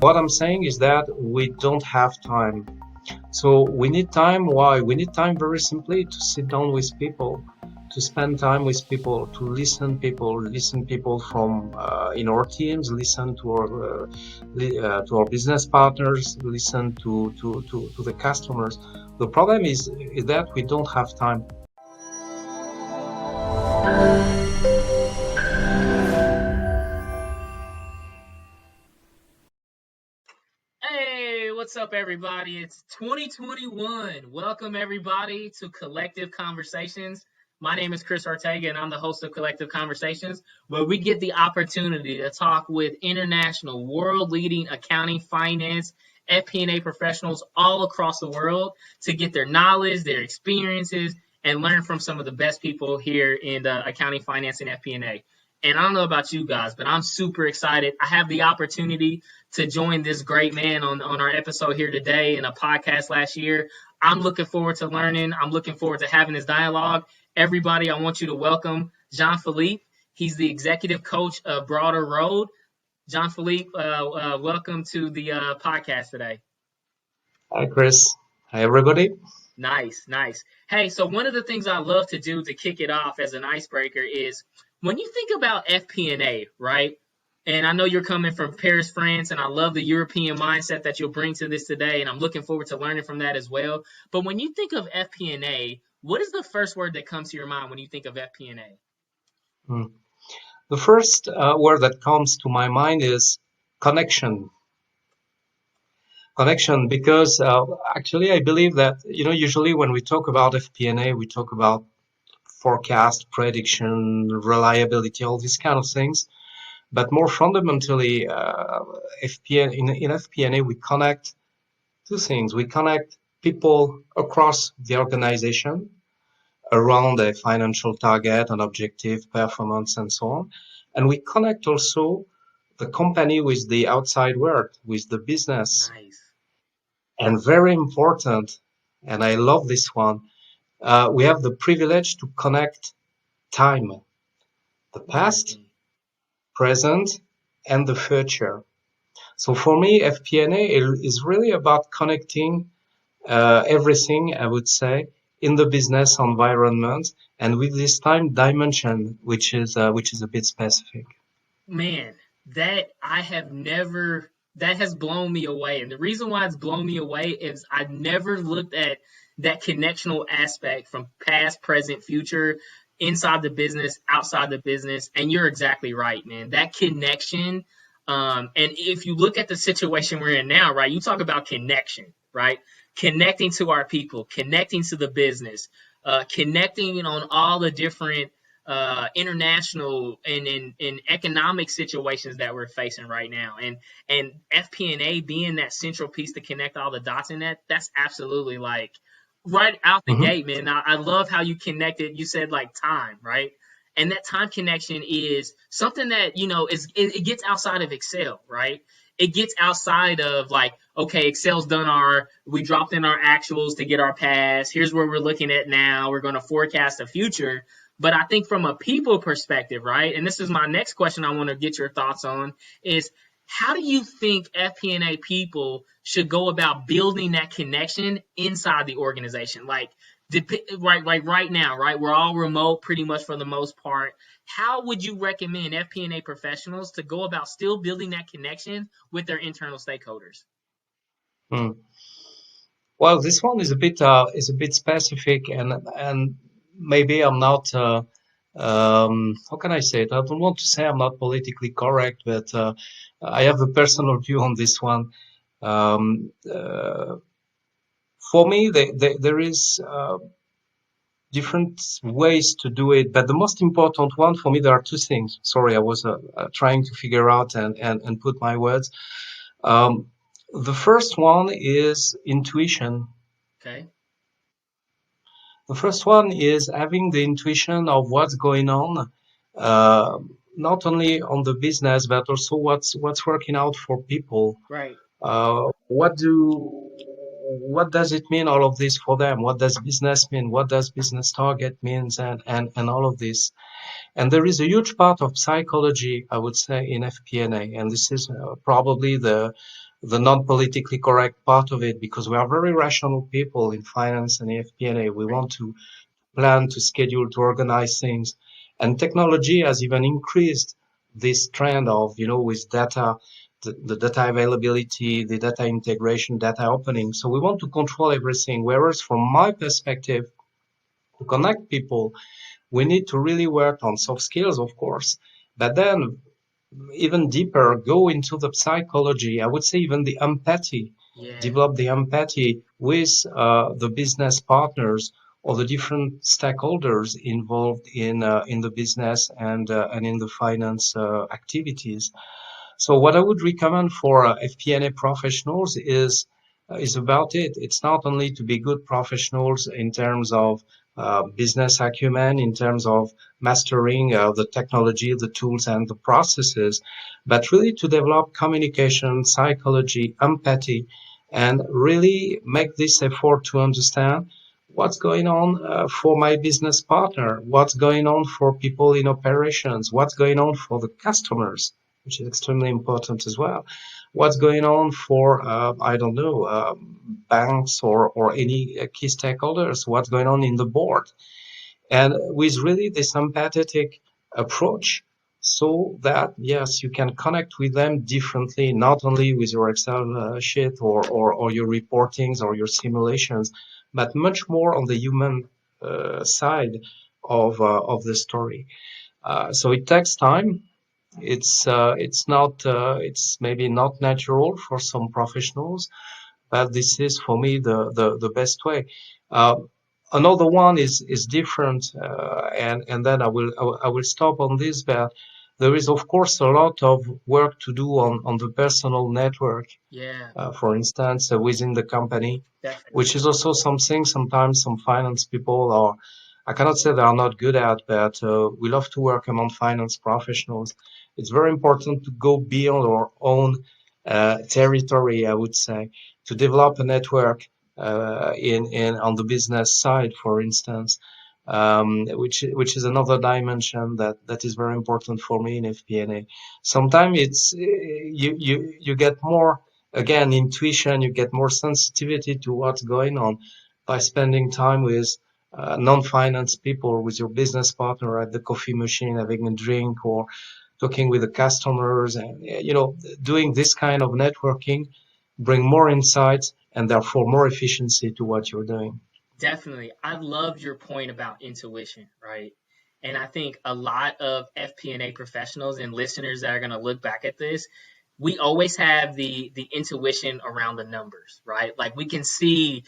What I'm saying is that we don't have time. So we need time. Why? We need time very simply to sit down with people, to spend time with people, to listen people from in our teams, listen to our business partners, listen to the customers. The problem is that we don't have time. Hey, what's up, everybody? It's 2021. Welcome, everybody, to Collectiv Conversations. My name is Chris Ortega, and I'm the host of Collectiv Conversations, where we get the opportunity to talk with international, world-leading accounting, finance, FP&A professionals all across the world to get their knowledge, their experiences, and learn from some of the best people here in accounting, finance, and FP&A. And I don't know about you guys, but I'm super excited. I have the opportunity to join this great man on our episode here today in a podcast last year. I'm looking forward to learning. I'm looking forward to having this dialogue. Everybody, I want you to welcome Jean-Phillippe. He's the executive coach of Broader Road. Jean-Phillippe, welcome to the podcast today. Hi, Chris. Hi, everybody. Nice. Hey, so one of the things I love to do to kick it off as an icebreaker is when you think about FP&A, right? And I know you're coming from Paris, France, and I love the European mindset that you'll bring to this today, and I'm looking forward to learning from that as well. But when you think of FP&A, what is the first word that comes to your mind when you think of FP&A? The first word that comes to my mind is connection. Connection, because actually I believe that, usually when we talk about FP&A, we talk about forecast, prediction, reliability, all these kind of things. But more fundamentally, in FP&A, we connect two things. We connect people across the organization around a financial target, an objective, performance, and so on. And we connect also the company with the outside world, with the business. Nice. And very important, and I love this one, we have the privilege to connect time, the past, present, and the future. So for me, FP&A is really about connecting everything, I would say, in the business environment, and with this time dimension, which is a bit specific. Man, that has blown me away. And the reason why it's blown me away is I've never looked at that connectional aspect from past, present, future, inside the business, outside the business. And you're exactly right, man. That connection. And if you look at the situation we're in now, right, you talk about connection, right? Connecting to our people, connecting to the business, connecting on all the different international and economic situations that we're facing right now, and FP&A being that central piece to connect all the dots in that's absolutely like right out the gate, man. I love how you connected. You said like time, right? And that time connection is something that it gets outside of Excel, right? It gets outside of like, okay, Excel's we dropped in our actuals to get our pass. Here's where we're looking at now. We're going to forecast the future. But I think from a people perspective, right? And this is my next question I want to get your thoughts on is how do you think FP&A people should go about building that connection inside the organization? Like, right now, right? We're all remote pretty much for the most part. How would you recommend FP&A professionals to go about still building that connection with their internal stakeholders? Well, this one is a bit specific, and maybe I'm not. How can I say it? I don't want to say I'm not politically correct, but I have a personal view on this one. For me, there is different ways to do it, but the most important one for me, there are two things. Sorry, I was trying to figure out and put my words. The first one is intuition. Okay. The first one is having the intuition of what's going on, not only on the business, but also what's working out for people. Right. What does it mean, all of this for them? What does business mean? What does business target means, and all of this? And there is a huge part of psychology, I would say, in FP&A, and this is probably the non-politically correct part of it, because we are very rational people in finance and FP&A. We want to plan, to schedule, to organize things. And technology has even increased this trend of, with data, the data availability, the data integration, data opening. So we want to control everything. Whereas from my perspective, to connect people, we need to really work on soft skills, of course, but then even deeper, go into the psychology. I would say even the empathy, Yeah. develop the empathy with the business partners or the different stakeholders involved in the business and in the finance activities. So what I would recommend for FP&A professionals is about it. It's not only to be good professionals in terms of business acumen, in terms of mastering the technology, the tools, and the processes, but really to develop communication, psychology, empathy, and really make this effort to understand what's going on for my business partner, what's going on for people in operations, what's going on for the customers, which is extremely important as well. What's going on for, I don't know, banks or any key stakeholders? What's going on in the board? And with really this empathetic approach, so that, yes, you can connect with them differently, not only with your Excel sheet or your reportings or your simulations, but much more on the human side of the story. So it takes time. It's maybe not natural for some professionals, but this is for me the best way. Uh, Another one is different, and then I will stop on this. But there is of course a lot of work to do on the personal network, Yeah. for instance, within the company, Definitely. which is also something sometimes some finance people are, I cannot say they are not good at, but we love to work among finance professionals. It's very important to go beyond our own territory, I would say, to develop a network in on the business side, for instance, which is another dimension that is very important for me in FP&A. Sometimes it's you get more, again, intuition, you get more sensitivity to what's going on by spending time with non-finance people, with your business partner at the coffee machine, having a drink, or talking with the customers, and doing this kind of networking bring more insights and therefore more efficiency to what you're doing. Definitely. I loved your point about intuition, right? And I think a lot of FP&A professionals and listeners that are going to look back at this, we always have the intuition around the numbers, right? Like we can see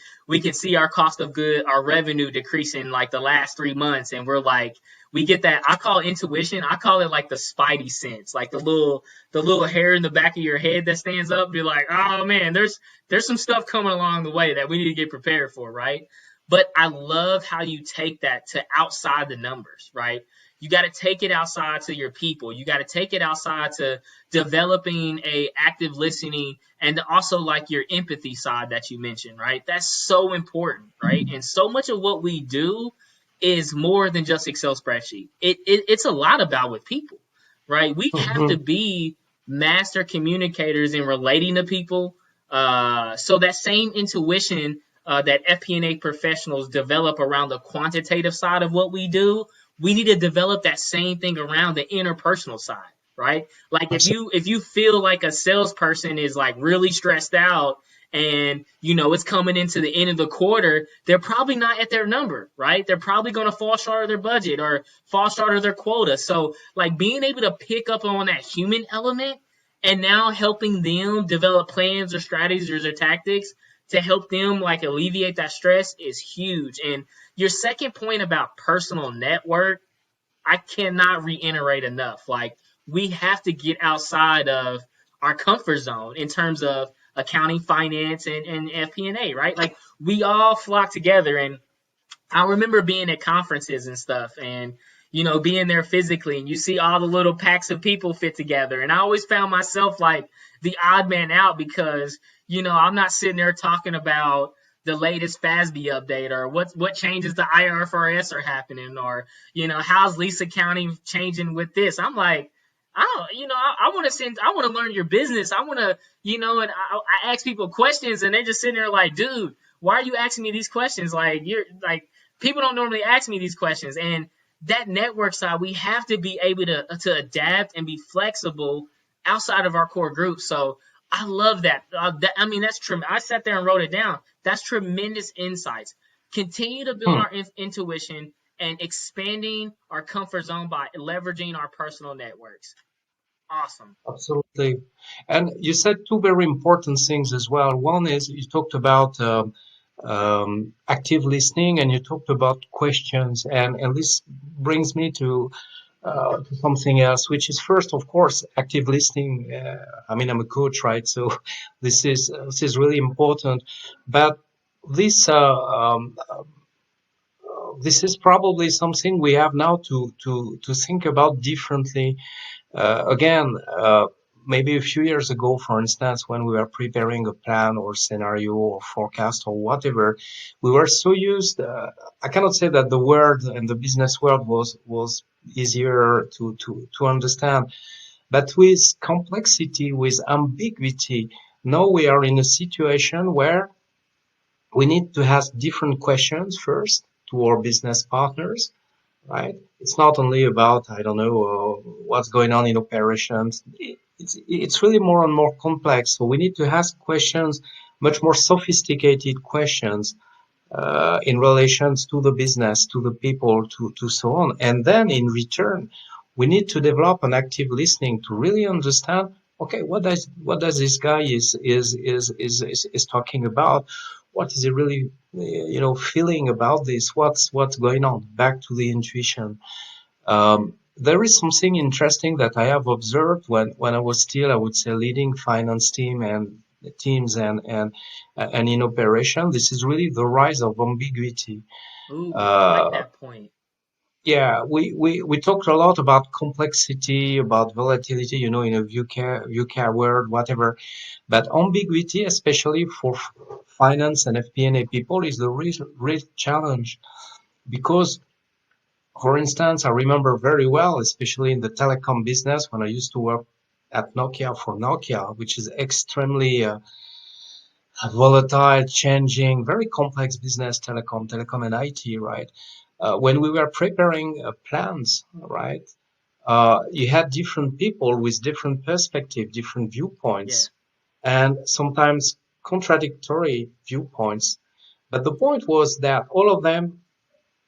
our cost of good, our revenue decreasing like the last 3 months, and we're like, we get that. I call intuition, I call it like the spidey sense, like the little hair in the back of your head that stands up. You're like, oh man, there's some stuff coming along the way that we need to get prepared for, right? But I love how you take that to outside the numbers, right? You got to take it outside to your people. You got to take it outside to developing a active listening and also like your empathy side that you mentioned, right? That's so important, right? And so much of what we do is more than just Excel spreadsheet. It's a lot about with people, right? We have to Mhm. be master communicators in relating to people. So that same intuition that FP&A professionals develop around the quantitative side of what we do, we need to develop that same thing around the interpersonal side, right? Like if you feel like a salesperson is like really stressed out and it's coming into the end of the quarter, they're probably not at their number, right? They're probably going to fall short of their budget or fall short of their quota. So like being able to pick up on that human element and now helping them develop plans or strategies or tactics to help them like alleviate that stress is huge. And your second point about personal network, I cannot reiterate enough. Like we have to get outside of our comfort zone in terms of accounting, finance, and FP&A, right? Like we all flock together. And I remember being at conferences and stuff and being there physically and you see all the little packs of people fit together. And I always found myself like the odd man out because, I'm not sitting there talking about the latest FASB update or what changes to IFRS are happening or, how's lease accounting changing with this. I'm like, I want to learn your business. I want to, and I ask people questions and they're just sitting there like, dude, why are you asking me these questions? Like, you're like, people don't normally ask me these questions. And that network side, we have to be able to adapt and be flexible outside of our core group. So I love that. I mean, that's true. I sat there and wrote it down. That's tremendous insights. Continue to build Hmm. our intuition and expanding our comfort zone by leveraging our personal networks. Awesome. Absolutely. And you said two very important things as well. One is you talked about active listening and you talked about questions. And this brings me to something else, which is first, of course, active listening. I mean, I'm a coach, right? So this is really important. But this this is probably something we have now to think about differently. Again, maybe a few years ago, for instance, when we were preparing a plan or scenario or forecast or whatever, we were so used. I cannot say that the word and the business world was easier to understand, but with complexity, with ambiguity, now we are in a situation where we need to ask different questions first to our business partners, right? It's not only about, I don't know, what's going on in operations. It's really more and more complex. So we need to ask questions, much more sophisticated questions, in relations to the business, to the people, to so on. And then in return, we need to develop an active listening to really understand, okay, what does this guy is talking about? What is he really, feeling about this? What's going on? Back to the intuition. There is something interesting that I have observed when I was still, I would say, leading finance teams and in operation. This is really the rise of ambiguity. Ooh, I like Uh, that point. yeah, we talked a lot about complexity, about volatility, in a VUCA world, whatever. But ambiguity, especially for finance and FP&A people, is the real challenge because, for instance, I remember very well, especially in the telecom business, when I used to work at Nokia for Nokia, which is extremely volatile, changing, very complex business, telecom and IT, right? When we were preparing plans, right, you had different people with different perspective, different Yeah, viewpoints, and sometimes contradictory viewpoints. But the point was that all of them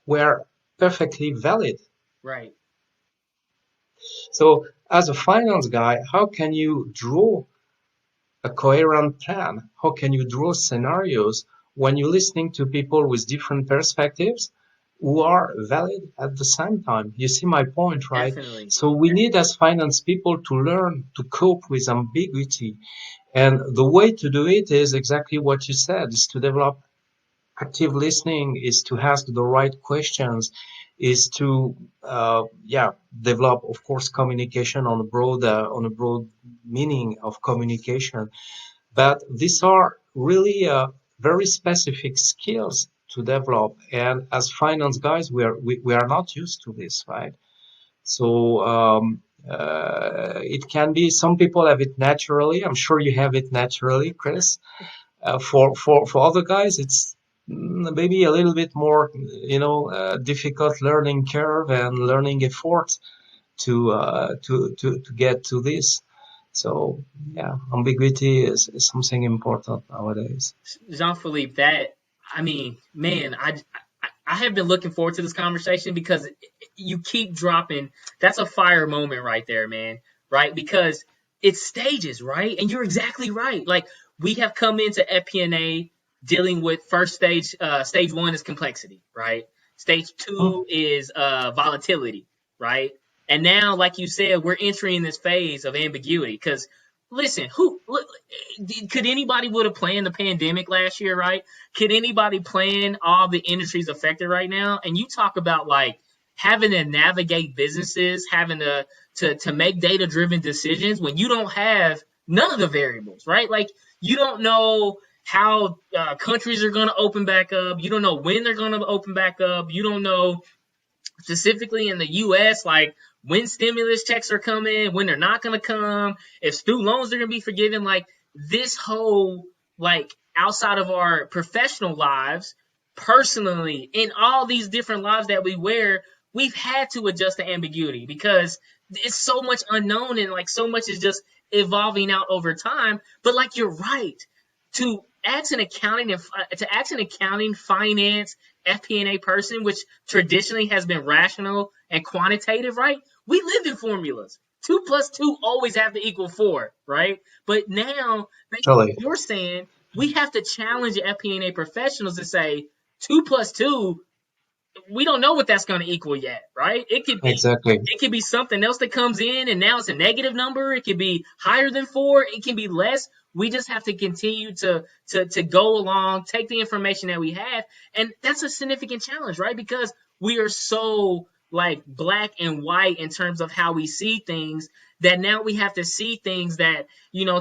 were perfectly valid. right. So as a finance guy, how can you draw a coherent plan? How can you draw scenarios when you're listening to people with different perspectives who are valid at the same time? You see my point, right? Definitely. So we need as finance people to learn to cope with ambiguity. And the way to do it is exactly what you said, is to develop active listening, is to ask the right questions, is to develop, of course, communication on a broad meaning of communication. But these are really very specific skills to develop. And as finance guys, we are not used to this, right? So it can be some people have it naturally. I'm sure you have it naturally, Chris. For other guys, it's maybe a little bit more, difficult learning curve and learning effort to get to this. So yeah, ambiguity is something important nowadays. Jean-Philippe, that, I mean, man, I have been looking forward to this conversation because you keep dropping. That's a fire moment right there, man. Right? Because it's stages, right? And you're exactly right. Like, we have come into FP&A dealing with first stage. Stage one is complexity, right? Stage Hmm. two is volatility, right? And now, like you said, we're entering this phase of ambiguity because listen, could anybody would have planned the pandemic last year, right? Could anybody plan all the industries affected right now? And you talk about like having to navigate businesses, having to make data driven decisions when you don't have none of the variables, right? Like you don't know how countries are going to open back up. You don't know when they're going to open back up. You don't know specifically in the U.S., like when stimulus checks are coming, when they're not going to come, if student loans are going to be forgiven. Like this whole, like outside of our professional lives, personally, in all these different lives that we wear, we've had to adjust to ambiguity because it's so much unknown and like so much is just evolving out over time. But like you're right, to ask an accounting and to ask an accounting, finance, FP&A person, which traditionally has been rational and quantitative, right? We lived in formulas. 2 plus 2 always have to equal 4, right? But now, Actually, you're saying we have to challenge FP&A professionals to say 2 plus 2, we don't know what that's going to equal yet, right? exactly. It could be something else that comes in and now it's a negative number. It could be higher than 4. It can be less. We just have to continue to go along, take the information that we have, and that's a significant challenge, right? Because we are so like black and white in terms of how we see things that now we have to see things that,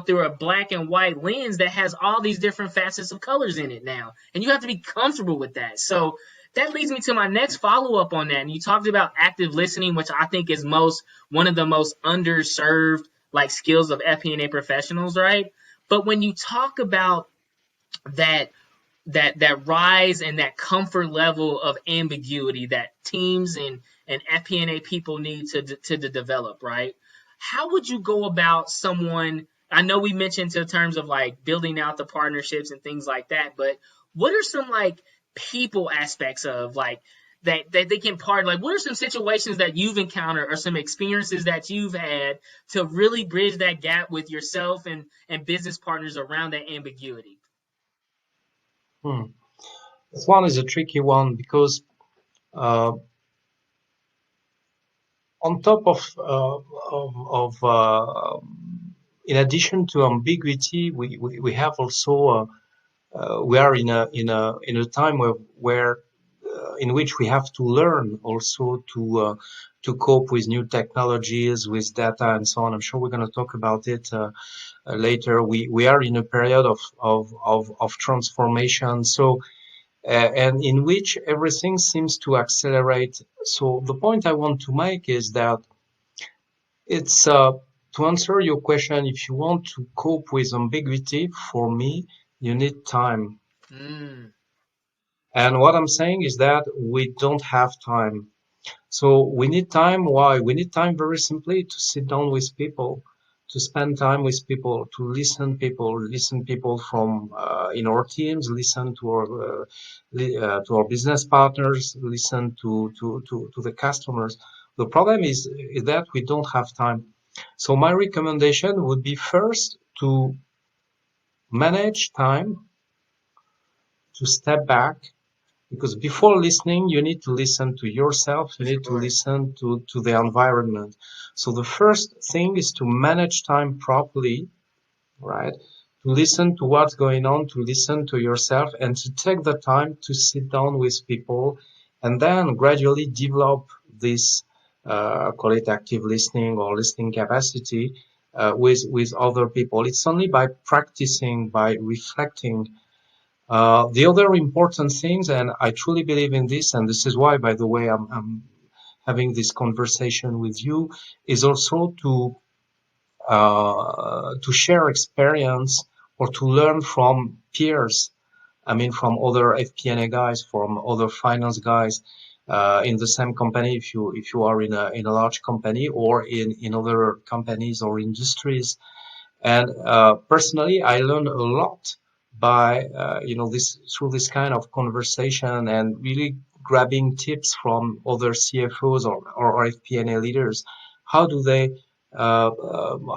through a black and white lens that has all these different facets of colors in it now, and you have to be comfortable with that. So that leads me to my next follow up on that. And you talked about active listening, which I think is one of the most underserved like skills of FP&A professionals, right? But when you talk about that that rise and that comfort level of ambiguity that teams and FP&A people need to develop, right? How would you go about someone? I know we mentioned in terms of like building out the partnerships and things like that, but what are some like people aspects of like that they can partner? Like, what are some situations that you've encountered or some experiences that you've had to really bridge that gap with yourself and business partners around that ambiguity? Hmm. This one is a tricky one because uh, on top of in addition to ambiguity, we have also we are in a time where in which we have to learn also to cope with new technologies, with data and so on. I'm sure we're going to talk about it later. We are in a period of transformation. So and in which everything seems to accelerate. So the point I want to make is that it's to answer your question, if you want to cope with ambiguity, for me, you need time. Mm, And what I'm saying is that we don't have time. So we need time. Why? We need time very simply to sit down with people, to spend time with people, to listen people from in our teams, listen to our business partners, listen to the customers. The problem is that we don't have time. So my recommendation would be first to manage time, to step back, because before listening, you need to listen to yourself, you for need to sure. listen to the environment. So the first thing is to manage time properly, right? To listen to what's going on, to listen to yourself, and to take the time to sit down with people, and then gradually develop this, call it active listening or listening capacity, with other people. It's only by practicing, by reflecting, the other important things, and I truly believe in this, and this is why, by the way, I'm having this conversation with you, is also to share experience or to learn from peers. I mean, from other FP&A guys, from other finance guys, in the same company, if you are in a large company or in other companies or industries. And personally, I learned a lot by this through this kind of conversation and really grabbing tips from other CFOs or FP&A leaders. How do they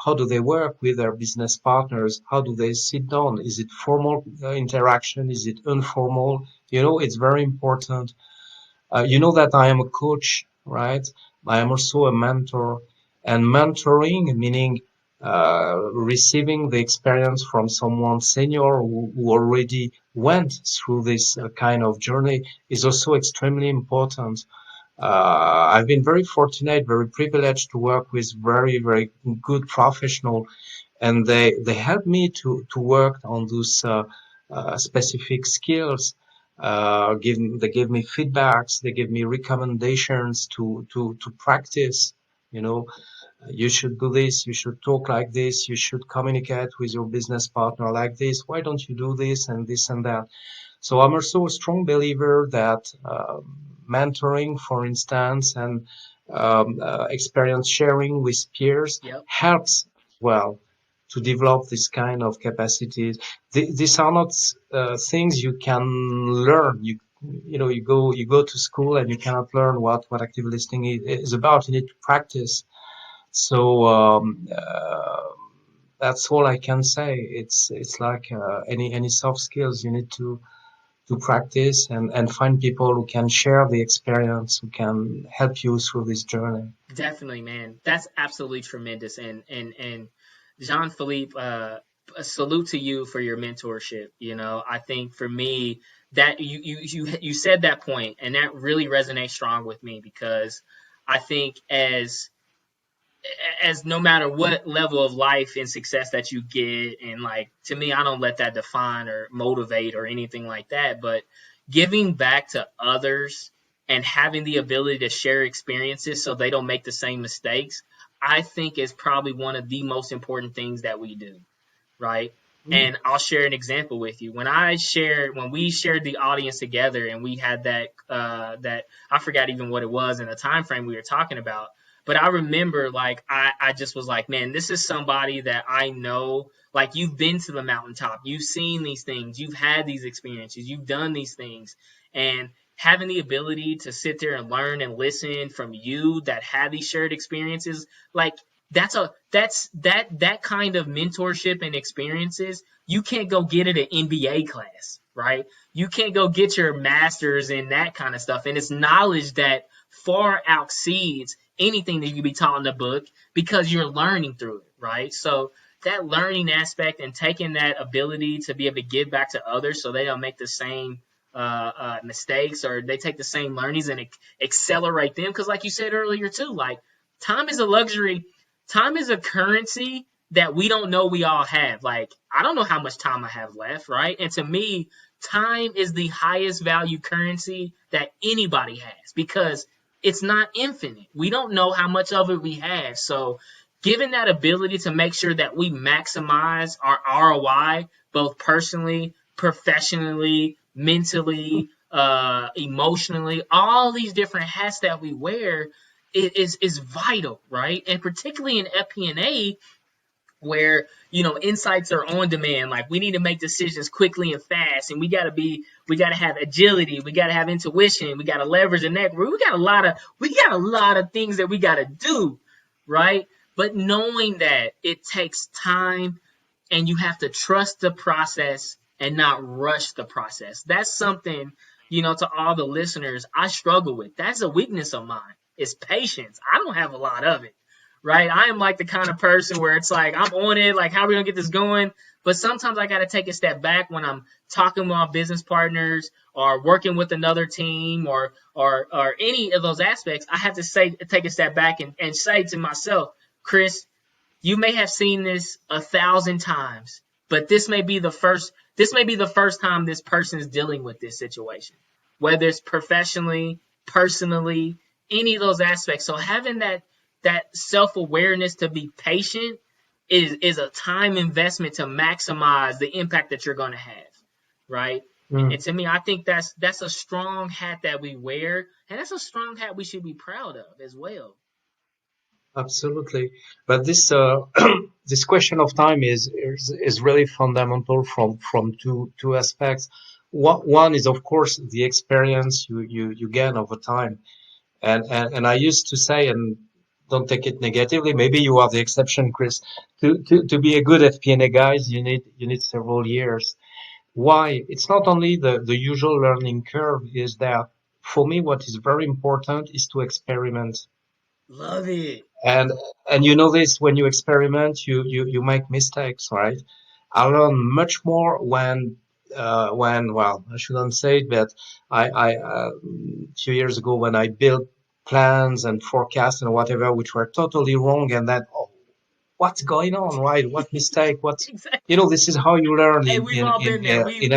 how do they work with their business partners? How do they sit down? Is it formal interaction? Is it informal? It's very important. You know that I am a coach, right? I am also a mentor, and mentoring meaning receiving the experience from someone senior who already went through this kind of journey is also extremely important. I've been very fortunate, very privileged to work with very, very good professionals, and they help me to work on those specific skills. They give me feedbacks, they give me recommendations to practice, You know, you should do this, you should talk like this, you should communicate with your business partner like this. Why don't you do this and this and that? So I'm also a strong believer that mentoring, for instance, and experience sharing with peers Yep. helps well to develop this kind of capacities. These are not things you can learn. You go to school and you cannot learn what active listening is about. You need to practice. So that's all I can say. It's like any soft skills you need to practice and find people who can share the experience, who can help you through this journey. Definitely, man. That's absolutely tremendous. And Jean-Philippe, a salute to you for your mentorship. You know, I think for me that you said that point, and that really resonates strong with me because I think as no matter what level of life and success that you get, and like to me, I don't let that define or motivate or anything like that, but giving back to others and having the ability to share experiences so they don't make the same mistakes, I think is probably one of the most important things that we do, right? Mm. And I'll share an example with you. When we shared the audience together, and we had that I forgot even what it was in the time frame we were talking about, but I remember like I just was like, man, this is somebody that I know. Like, you've been to the mountaintop, you've seen these things, you've had these experiences, you've done these things, and having the ability to sit there and learn and listen from you that had these shared experiences, like that kind of mentorship and experiences, you can't go get it at MBA class, right? You can't go get your master's in that kind of stuff. And it's knowledge that far exceeds anything that you can be taught in the book because you're learning through it, right? So that learning aspect and taking that ability to be able to give back to others so they don't make the same mistakes, or they take the same learnings and accelerate them. Because like you said earlier too, like, time is a luxury. Time is a currency that we don't know we all have. Like, I don't know how much time I have left, right? And to me, time is the highest value currency that anybody has because it's not infinite. We don't know how much of it we have. So given that ability to make sure that we maximize our ROI, both personally, professionally, mentally, emotionally, all these different hats that we wear is vital, right? And particularly in FP&A, where insights are on demand. Like, we need to make decisions quickly and fast, and we got to have agility, we got to have intuition, we got to leverage the network. We got a lot of things that we got to do, right? But knowing that it takes time and you have to trust the process and not rush the process. That's something, to all the listeners, I struggle with. That's a weakness of mine. It's patience. I don't have a lot of it, right? I am like the kind of person where it's like, I'm on it, like, how are we gonna get this going? But sometimes I got to take a step back when I'm talking with my business partners or working with another team or any of those aspects. I have to take a step back and say to myself, Chris, you may have seen this 1,000 times, but this may be the first time this person is dealing with this situation, whether it's professionally, personally, any of those aspects. So having that self-awareness to be patient is a time investment to maximize the impact that you're going to have, right? Mm. And to me, I think that's a strong hat that we wear, and that's a strong hat we should be proud of as well. Absolutely. But this this question of time is really fundamental from two aspects. One is, of course, the experience you gain over time. And I used to say, and don't take it negatively, maybe you are the exception, Chris. To be a good FP&A guys, you need several years. Why? It's not only the usual learning curve, is that for me what is very important is to experiment. Love it. And you know this, when you experiment, you make mistakes, right? I learn much more when, well, I shouldn't say it, but a few years ago when I built plans and forecasts and whatever, which were totally wrong, and then, oh, what's going on, right? What mistake? What's, Exactly. this is how you learn Hey, in we've all been there. in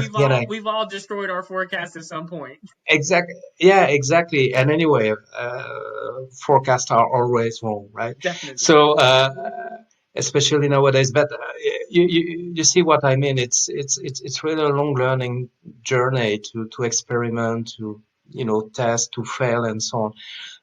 We've FP&A. all destroyed our forecast at some point. Exactly. Yeah, exactly. And anyway, forecasts are always wrong, right? Definitely. So, especially nowadays, but you see what I mean? It's really a long learning journey to experiment, to, test, to fail, and so on.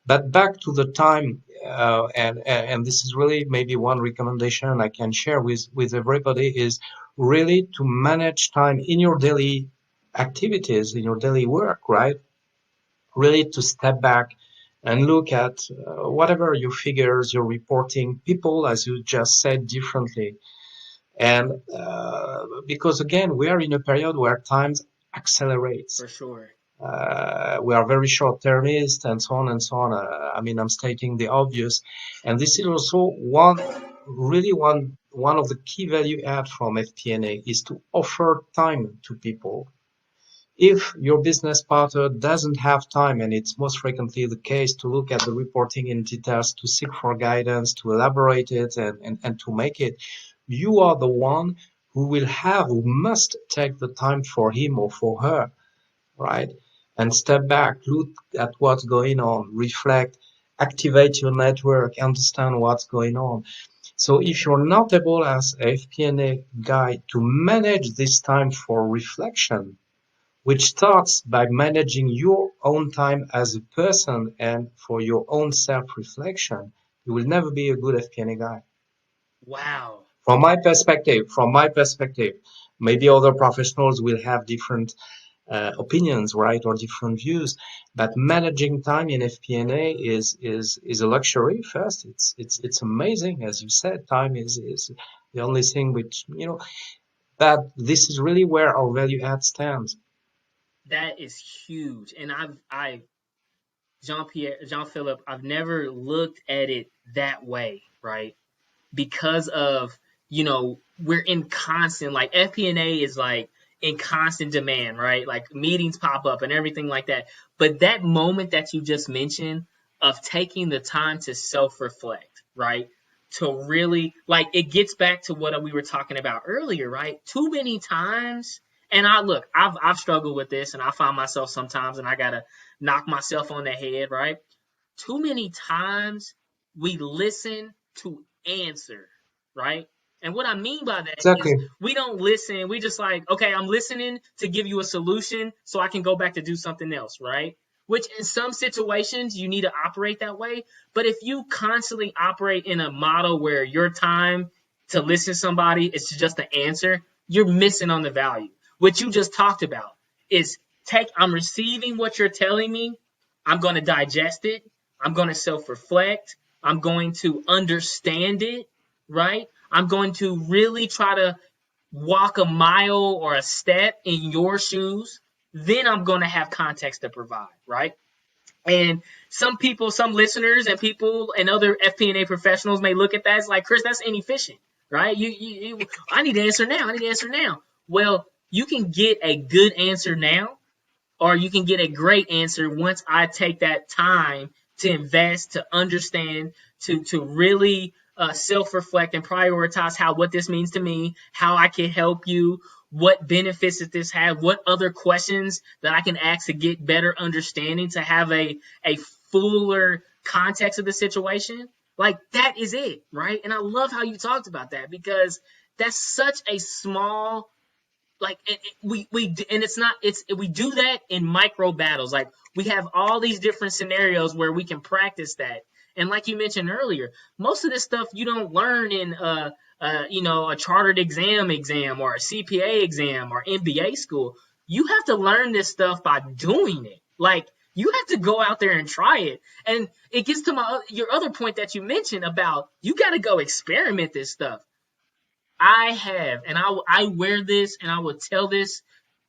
But back to the time, and this is really maybe one recommendation I can share with everybody is really to manage time in your daily activities, in your daily work, right? Really to step back and look at whatever your figures, your reporting, people, as you just said, differently. And because again, we are in a period where time accelerates. For sure. We are very short-termist and so on and so on. I mean, I'm stating the obvious, and this is also one of the key value add from FP&A is to offer time to people. If your business partner doesn't have time, and it's most frequently the case, to look at the reporting in details, to seek for guidance, to elaborate it, and to make it, you are the one who must take the time for him or for her, right? And step back, look at what's going on, reflect, activate your network, understand what's going on. So if you're not able as a FP&A guy to manage this time for reflection, which starts by managing your own time as a person and for your own self-reflection, you will never be a good FP&A guy. Wow. From my perspective, maybe other professionals will have different opinions, right, or different views. But managing time in FP&A is a luxury. First, it's amazing, as you said. Time is the only thing which, that this is really where our value add stands. That is huge. And Jean-Philippe, I've never looked at it that way, right? Because of, we're in constant, like FP&A is like in constant demand, right? Like meetings pop up and everything like that. But that moment that you just mentioned of taking the time to self-reflect, right? To really, like, it gets back to what we were talking about earlier, right? Too many times, and I've struggled with this, and I find myself sometimes, and I gotta knock myself on the head, right? Too many times we listen to answer, right? And what I mean by that is Exactly. we don't listen. We just like, okay, I'm listening to give you a solution so I can go back to do something else, right? Which in some situations you need to operate that way. But if you constantly operate in a model where your time to listen to somebody is just the answer, you're missing on the value. What you just talked about is I'm receiving what you're telling me. I'm going to digest it. I'm going to self-reflect. I'm going to understand it, right? I'm going to really try to walk a mile or a step in your shoes. Then I'm going to have context to provide, right? And some people, some listeners and people and other FP&A professionals may look at that as like, Chris, that's inefficient, right? I need to answer now. I need to answer now. Well, you can get a good answer now, or you can get a great answer once I take that time to invest, to understand, to really self-reflect and prioritize what this means to me, how I can help you, what benefits that this have, what other questions that I can ask to get better understanding, to have a fuller context of the situation. Like, that is it, right? And I love how you talked about that, because that's such a small, like, we do that in micro battles. Like, we have all these different scenarios where we can practice that. And like you mentioned earlier, most of this stuff you don't learn in a chartered exam or a CPA exam or MBA school. You have to learn this stuff by doing it. Like, you have to go out there and try it. And it gets to your other point that you mentioned about you got to go experiment this stuff. I have, and I wear this, and I will tell this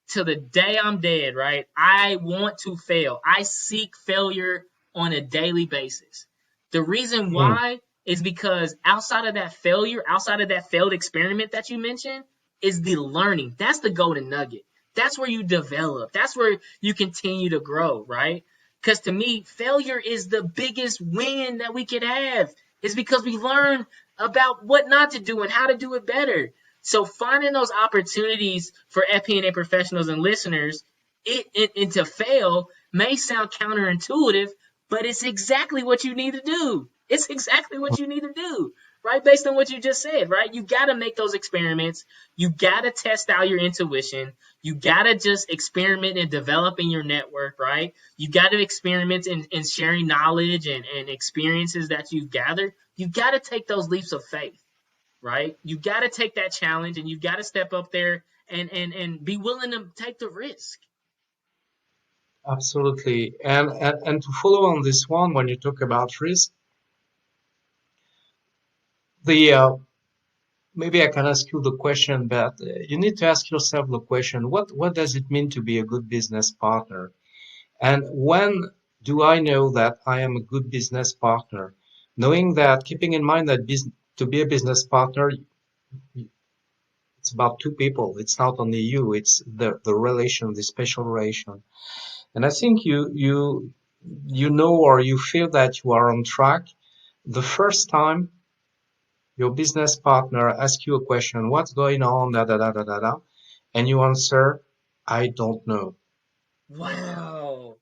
till the day I'm dead, right? I want to fail. I seek failure on a daily basis. The reason Mm. why is because outside of that failure, outside of that failed experiment that you mentioned, is the learning. That's the golden nugget. That's where you develop. That's where you continue to grow, right? Because to me, failure is the biggest win that we could have. It's because we learn about what not to do and how to do it better. So finding those opportunities for FP&A professionals and listeners and to fail may sound counterintuitive, but it's exactly what you need to do. It's exactly what you need to do, right? Based on what you just said, right? You got to make those experiments. You got to test out your intuition. You got to just experiment in developing your network, right? You got to experiment in sharing knowledge and experiences that you've gathered. You got to take those leaps of faith, right? You got to take that challenge and you got to step up there and be willing to take the risk. Absolutely. And to follow on this one, when you talk about risk, the maybe I can ask you the question, but you need to ask yourself the question, what does it mean to be a good business partner? And when do I know that I am a good business partner? Knowing that, keeping in mind that to be a business partner, it's about two people. It's not only you, it's the relation, the special relation. And I think you know or you feel that you are on track the first time your business partner asks you a question, what's going on, da da da da da da, and you answer, I don't know. Wow.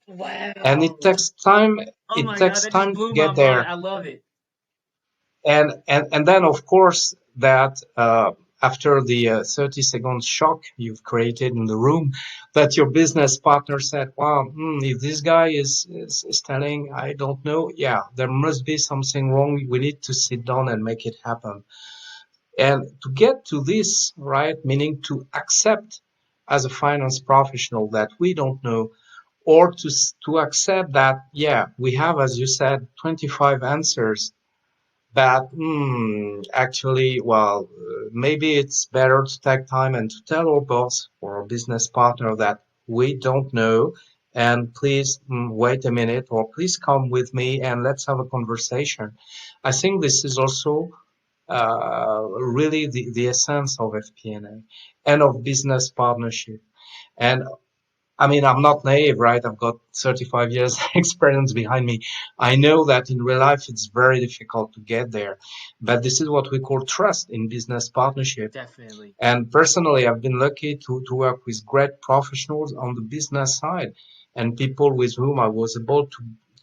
And Wow. Oh it my God, takes that just time to blew my get mind. there. I love it. And then of course that after the 30-second shock you've created in the room, that your business partner said, wow, if this guy is telling I don't know, yeah, there must be something wrong. We need to sit down and make it happen. And to get to this, right, meaning to accept as a finance professional that we don't know, or to accept that, yeah, we have, as you said, 25 answers, but actually, well, maybe it's better to take time and to tell our boss or our business partner that we don't know, and please wait a minute, or please come with me and let's have a conversation. I think this is also really the essence of FP&A and of business partnership. And I mean, I'm not naive, right? I've got 35 years experience behind me. I know that in real life it's very difficult to get there, but this is what we call trust in business partnership. Definitely. And personally, I've been lucky to work with great professionals on the business side and people with whom I was able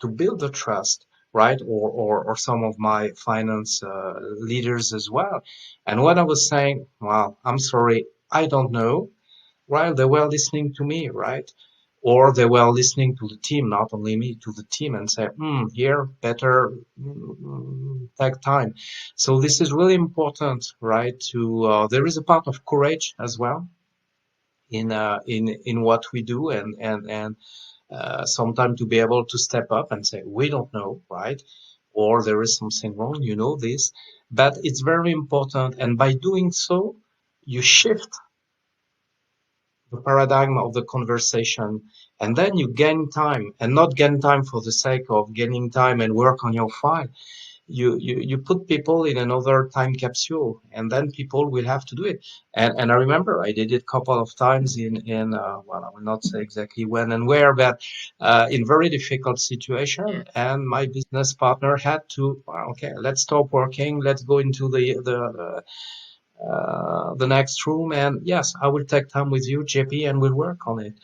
to build the trust, right? Or some of my finance leaders as well. And when I was saying, well, I'm sorry, I don't know, while they were listening to me, right? Or they were listening to the team, not only me, to the team, and say, here, better take time. So this is really important, right? There is a part of courage as well in what we do, and sometimes to be able to step up and say, we don't know, right? Or there is something wrong, you know this. But it's very important, and by doing so, you shift the paradigm of the conversation, and then you gain time, and not gain time for the sake of gaining time and work on your file. You put people in another time capsule, and then people will have to do it. And I remember I did it a couple of times in well, I will not say exactly when and where, but in very difficult Yeah. situation, and my business partner had to, well, okay, let's stop working, let's go into the next room, and yes, I will take time with you, JP, and we'll work on it.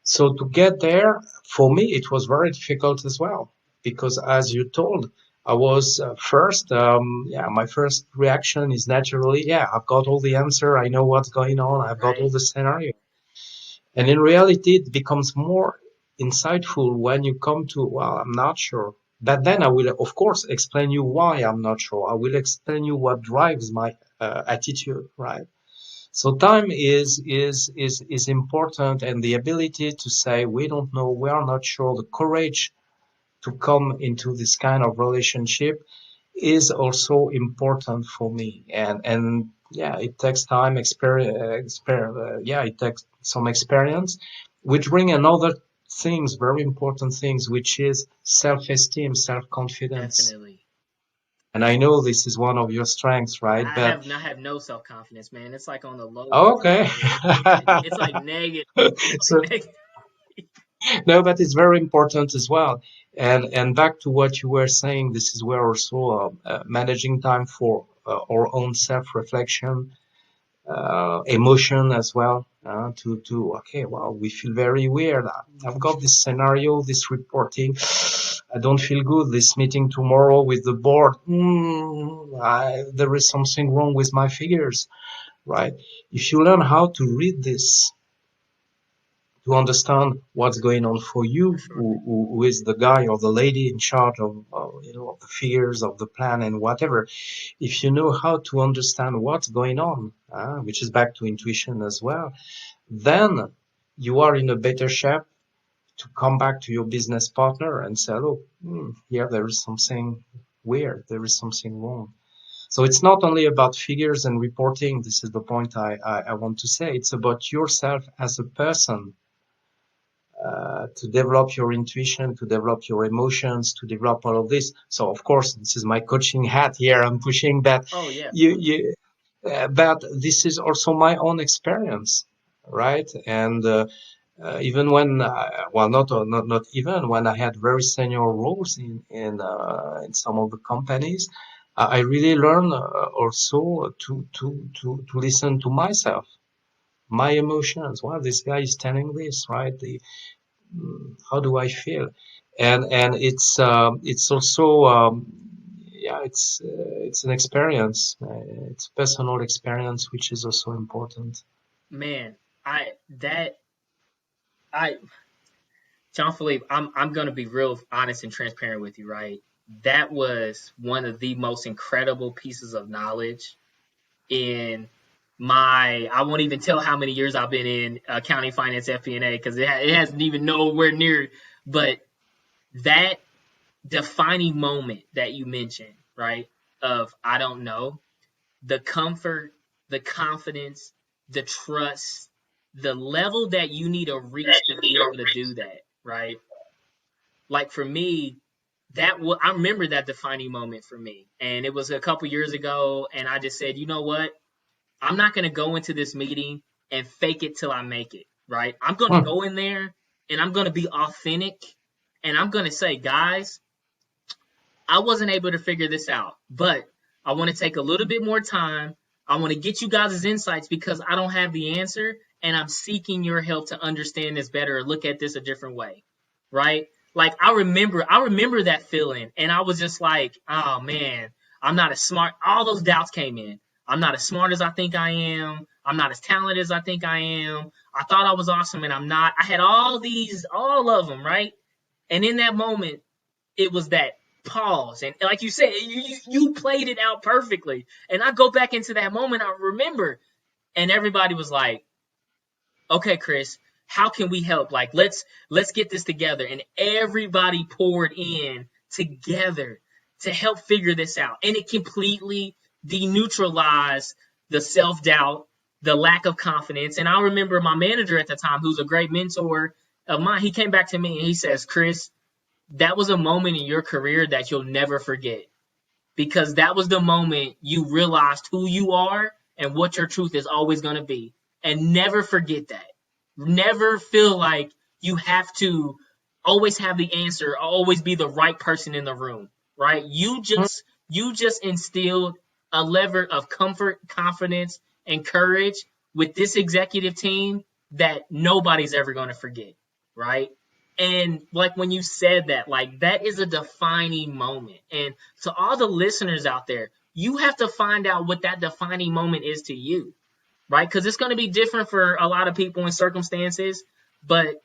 So to get there, for me, it was very difficult as well, because as you told, I was yeah, my first reaction is naturally, yeah, I've got all the answer, I know what's going on, I've got all Right. the scenario. And in reality, it becomes more insightful when you come to, well, I'm not sure. But then I will, of course, explain you why I'm not sure. I will explain you what drives my attitude, right? So time is important, and the ability to say we don't know, we are not sure, the courage to come into this kind of relationship is also important for me. And yeah, it takes time, yeah, it takes some experience, which bring another things, very important things, which is self-esteem, self-confidence. Definitely. And I know this is one of your strengths, right? But I have no self confidence, man. It's like on the lowest okay. level. It's like negative. It's like So negative. no, but it's very important as well. And back to what you were saying, this is where also managing time for our own self-reflection, emotion as well. Okay, well, we feel very weird. I've got this scenario, this reporting. I don't feel good. This meeting tomorrow with the board. There is something wrong with my figures, right? If you learn how to read this, to understand what's going on for For you, sure. who is the guy or the lady in charge of, of the figures, of the plan and whatever. If you know how to understand what's going on, which is back to intuition as well, then you are in a better shape to come back to your business partner and say, look, here there is something weird, there is something wrong. So it's not only about figures and reporting. This is the point I want to say. It's about yourself as a person, to develop your intuition, to develop your emotions, to develop all of this. So of course, this is my coaching hat here. I'm pushing that Oh yeah. but this is also my own experience, right? And even when, well, not even when I had very senior roles in some of the companies, I really learned also to listen to myself, my emotions. Well, this guy is telling this, right? How do I feel? And it's also yeah, it's an experience. It's personal experience, which is also important. Man, I that I Jean-Philippe, I'm gonna be real honest and transparent with you, right? That was one of the most incredible pieces of knowledge in my, I won't even tell how many years I've been in accounting, finance, FP&A, because it hasn't even nowhere near. But that defining moment that you mentioned, right? Of I don't know, the comfort, the confidence, the trust, the level that you need to reach to be able to do that, right? Like for me, I remember that defining moment for me, and it was a couple years ago, and I just said, you know what? I'm not going to go into this meeting and fake it till I make it, right? I'm going to Hmm. go in there and I'm going to be authentic, and I'm going to say, guys, I wasn't able to figure this out, but I want to take a little bit more time. I want to get you guys' insights because I don't have the answer, and I'm seeking your help to understand this better or look at this a different way, right? Like I remember that feeling, and I was just like, oh man, I'm not as smart. All those doubts came in. I'm not as smart as I think I am. I'm not as talented as I think I am. I thought I was awesome, and I'm not. I had all of them, right? And in that moment, it was that pause, and like you said, you played it out perfectly. And I go back into that moment, I remember, and everybody was like, okay, Chris, how can we help? Like, let's get this together. And everybody poured in together to help figure this out, and it completely deneutralized the self-doubt, the lack of confidence. And I remember my manager at the time, who's a great mentor of mine, he came back to me and he says, Chris, that was a moment in your career that you'll never forget, because that was the moment you realized who you are and what your truth is always going to be. And never forget that. Never feel like you have to always have the answer, always be the right person in the room, right? You just instilled a level of comfort, confidence, and courage with this executive team that nobody's ever going to forget, right? And like when you said that, like that is a defining moment. And to all the listeners out there, you have to find out what that defining moment is to you, right? Because it's going to be different for a lot of people and circumstances. But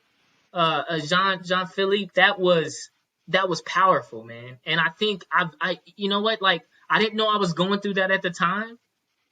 Jean-Philippe, that was powerful, man. And I think you know what, like I didn't know I was going through that at the time.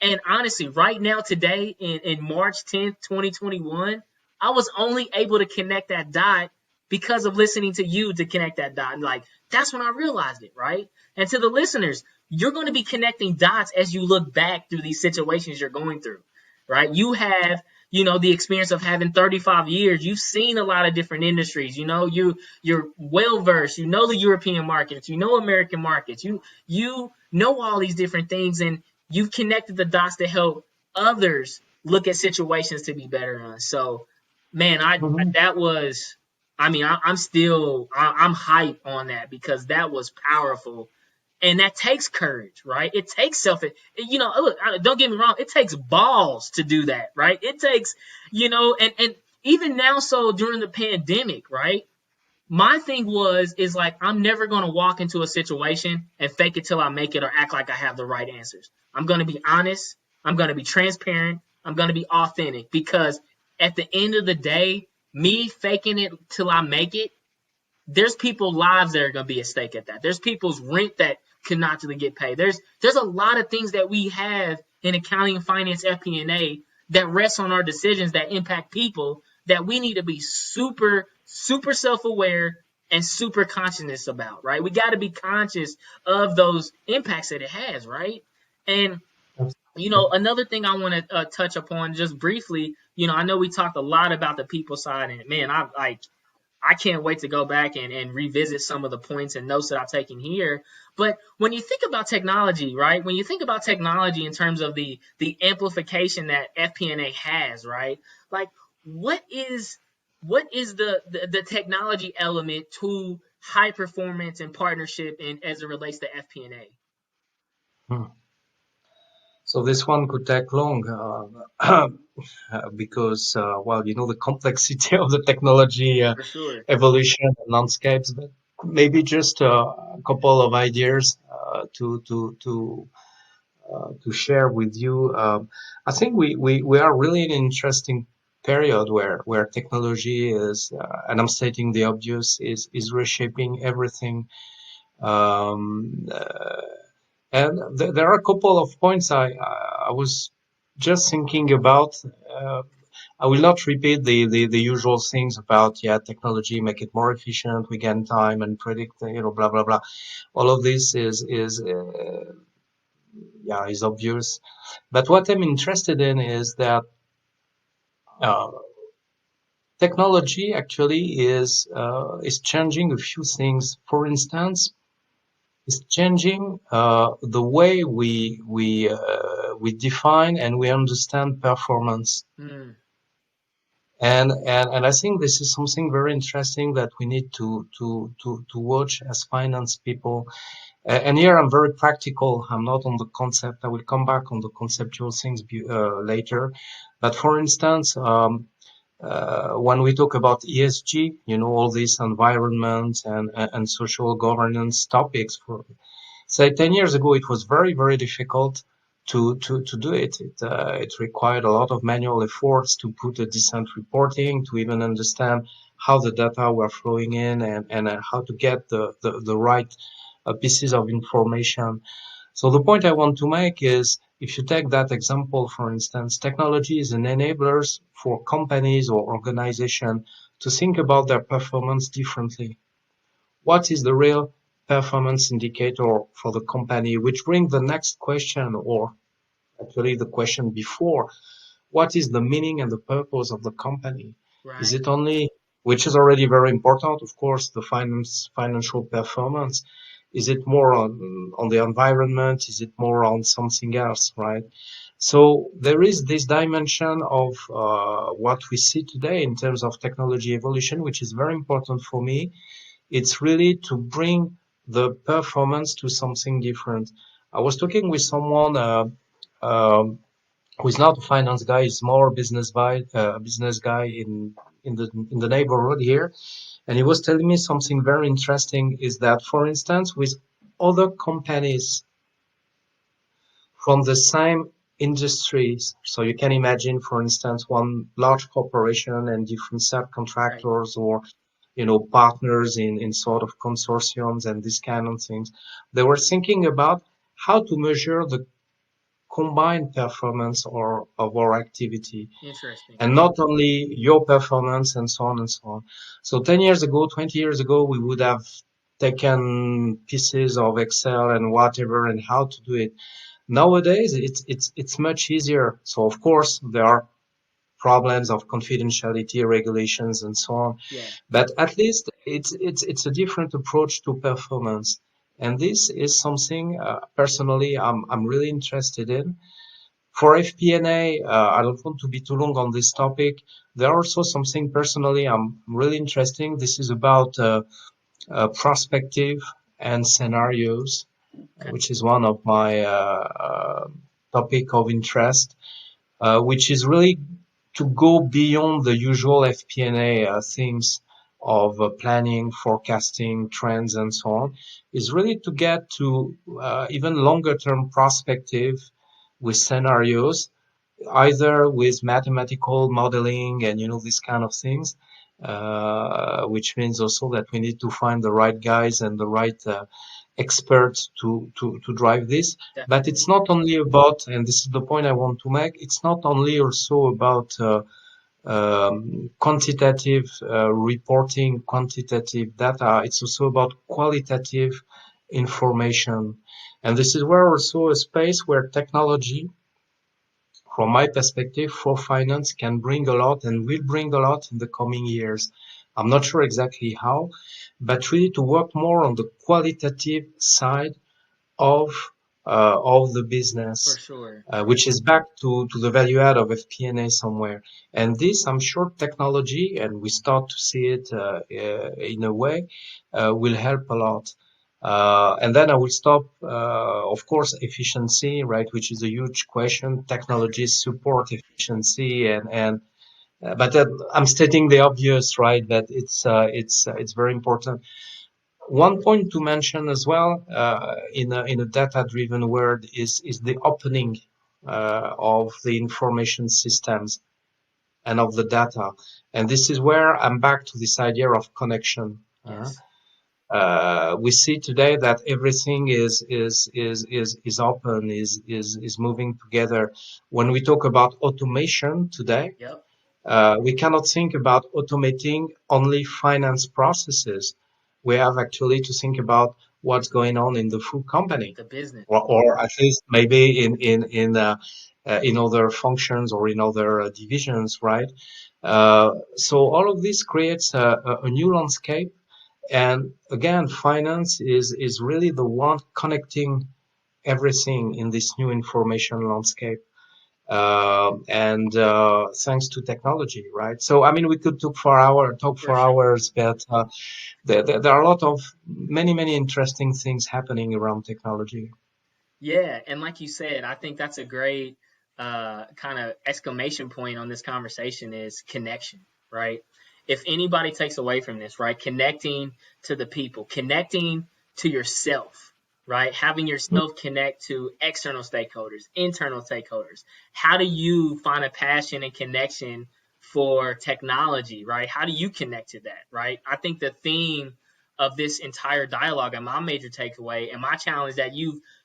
And honestly, right now, today, in March 10th, 2021, I was only able to connect that dot because of listening to you to connect that dot. And like, that's when I realized it, right? And to the listeners, you're going to be connecting dots as you look back through these situations you're going through, right? You have, the experience of having 35 years. You've seen a lot of different industries. You're well versed. You know the European markets. You know American markets. You know all these different things, and you've connected the dots to help others look at situations to be better on. So, man, Mhm. that was I mean, I'm hype on that because that was powerful. And that takes courage, right? It takes look, don't get me wrong. It takes balls to do that, right? It takes, and even now, so during the pandemic, right? My thing is like, I'm never going to walk into a situation and fake it till I make it or act like I have the right answers. I'm going to be honest. I'm going to be transparent. I'm going to be authentic because at the end of the day, me faking it till I make it, there's people's lives that are going to be at stake at that. There's people's rent that cannot get paid. There's a lot of things that we have in accounting and finance, FP&A, that rests on our decisions that impact people, that we need to be super super self-aware and super conscious about, right? We got to be conscious of those impacts that it has, right? And another thing I want to touch upon just briefly, I know we talked a lot about the people side, and man, I can't wait to go back and revisit some of the points and notes that I've taken here. But when you think about technology, right? When you think about technology in terms of the amplification that FP&A has, right? Like, what is the technology element to high performance and partnership and as it relates to FP&A? Hmm. So this one could take long because, well, the complexity of the technology For sure. evolution and landscapes, but maybe just a couple of ideas to share with you. I think we are really in an interesting period where technology is, and I'm stating the obvious, is reshaping everything. Um, uh, and there are a couple of points I was just thinking about. Uh, I will not repeat the usual things about, yeah, technology make it more efficient, we gain time and predict, blah blah blah. All of this is obvious. But what I'm interested in is that uh, technology actually is changing a few things. For instance, it's changing the way we define and we understand performance. Mm, And I think this is something very interesting that we need to watch as finance people. And here I'm very practical. I'm not on the concept. I will come back on the conceptual things later. But for instance, when we talk about ESG, all these environment and social governance topics, for say 10 years ago, it was very, very difficult to do it. It required a lot of manual efforts to put a decent reporting, to even understand how the data were flowing in and how to get the right pieces of information. So the point I want to make is, if you take that example, for instance, technology is an enabler for companies or organizations to think about their performance differently. What is the real performance indicator for the company? Which brings the next question, or actually the question before, what is the meaning and the purpose of the company? Is right. it only, which is already very important, of course, the financial performance? Is it more on the environment? Is it more on something else, right? So there is this dimension of what we see today in terms of technology evolution, which is very important for me. It's really to bring the performance to something different. I was talking with someone um, who is not a finance guy, is more business guy in the neighborhood here, and he was telling me something very interesting. Is that, for instance, with other companies from the same industries, so you can imagine, for instance, one large corporation and different Right. subcontractors or partners in sort of consortiums and these kind of things. They were thinking about how to measure the combined performance of our activity, Interesting. and not only your performance and so on and so on. So 10 years ago, 20 years ago, we would have taken pieces of Excel and whatever and how to do it. Nowadays, it's much easier. So of course, there are problems of confidentiality regulations and so on, Yeah. but at least it's a different approach to performance. And this is something personally I'm really interested in. For FP&A, I don't want to be too long on this topic. There are also something personally I'm really interesting. This is about prospective and scenarios, Okay. which is one of my topic of interest, which is really to go beyond the usual FP&A themes of planning, forecasting, trends, and so on, is really to get to even longer term perspective with scenarios, either with mathematical modeling and these kind of things, which means also that we need to find the right guys and the right experts to drive this. But Definitely. it's not only about, and this is the point I want to make, it's not only also about quantitative reporting, quantitative data. It's also about qualitative information. And this is where also a space where technology, from my perspective, for finance can bring a lot and will bring a lot in the coming years. I'm not sure exactly how, but really to work more on the qualitative side of the For business, sure. which is back to the value add of FP&A somewhere. And this, I'm sure, technology, and we start to see it in a way, will help a lot. And then I will stop. Of course, efficiency, right, which is a huge question. Technologies support efficiency, but I'm stating the obvious, right? That it's very important. One point to mention as well, in a data-driven world is the opening of the information systems and of the data. And this is where I'm back to this idea of connection. Yes. We see today that everything is open, is moving together. When we talk about automation today, Yep. we cannot think about automating only finance processes. We have actually to think about what's going on in the full company, The business. or at least maybe in other functions or in other divisions, right? So all of this creates a new landscape. And again, finance is really the one connecting everything in this new information landscape. And thanks to technology, right? So I mean, we could talk For for sure. hours, but there are a lot of many interesting things happening around technology. Yeah, and like you said, I think that's a great kind of exclamation point on this conversation is connection, right? If anybody takes away from this, right, connecting to the people, connecting to yourself, right, having yourself connect to external stakeholders, internal stakeholders. How do you find a passion and connection for technology, right? How do you connect to that, right? I think the theme of this entire dialogue and my major takeaway and my challenge that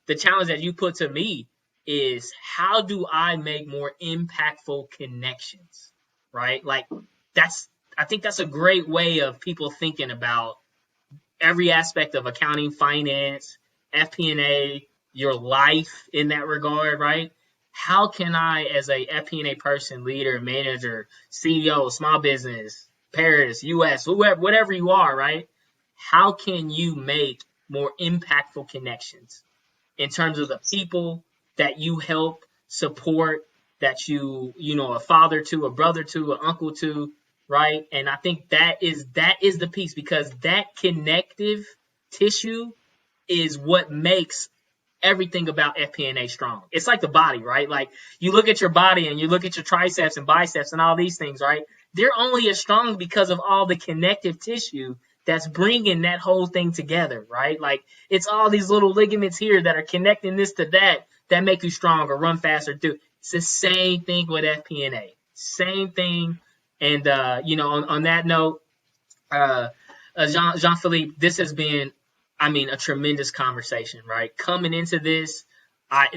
the challenge that you put to me is how do I make more impactful connections, right? Like that's I think that's a great way of people thinking about every aspect of accounting, finance, FP&A, your life in that regard, right? How can I, as a FP&A person, leader, manager, CEO, small business, Paris, US, whoever, whatever you are, right? How can you make more impactful connections in terms of the people that you help support, that you know, a father to, a brother to, an uncle to, right? And I think that is the piece because that connective tissue is what makes everything about FP&A strong. It's like the body, right? Like you look at your body and you look at your triceps and biceps and all these things, right? They're only as strong because of all the connective tissue that's bringing that whole thing together, right? Like it's all these little ligaments here that are connecting this to that that make you stronger, run faster, do. It's the same thing with FP&A. Same thing. And you know, on that note, uh, Jean-Philippe, this has been, I mean, a tremendous conversation, right? Coming into this,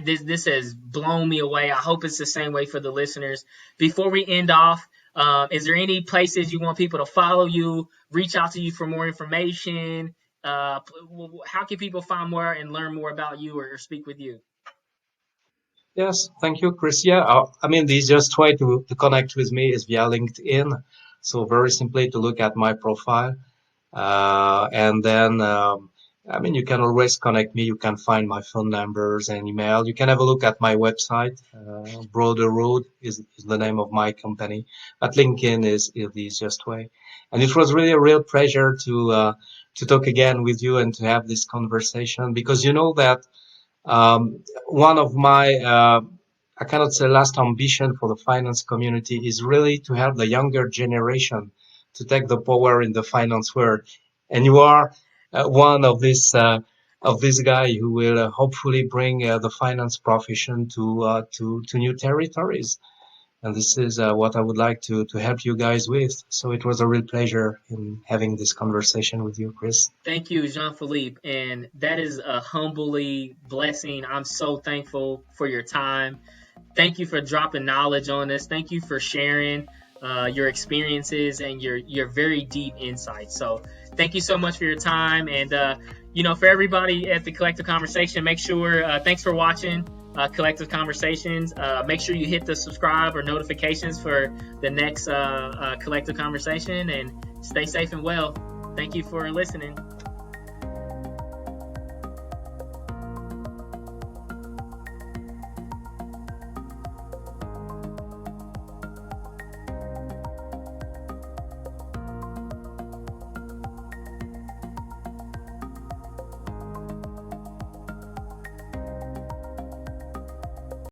this has blown me away. I hope it's the same way for the listeners. Before we end off, is there any places you want people to follow you, reach out to you for more information? How can people find more and learn more about you or speak with you? Yes, thank you, Chris. Yeah, I mean, the easiest way to connect with me is via LinkedIn. So very simply to look at my profile, and then I mean, you can always connect me. You can find my phone numbers and email. You can have a look at my website. Broader Road is the name of my company. But LinkedIn is the easiest way. And it was really a real pleasure to talk again with you and to have this conversation, because you know that one of my, I cannot say last ambition for the finance community is really to help the younger generation to take the power in the finance world. And you are one of this guy who will hopefully bring the finance profession to new territories. And this is what I would like to help you guys with. So it was a real pleasure in having this conversation with you, Chris. Thank you, Jean-Phillippe. And that is a humbly blessing. I'm so thankful for your time. Thank you for dropping knowledge on us. Thank you for sharing your experiences and your very deep insights. So thank you so much for your time. And, for everybody at the Collectiv Conversation, make sure, thanks for watching Collectiv Conversations. Make sure you hit the subscribe or notifications for the next Collectiv Conversation, and stay safe and well. Thank you for listening.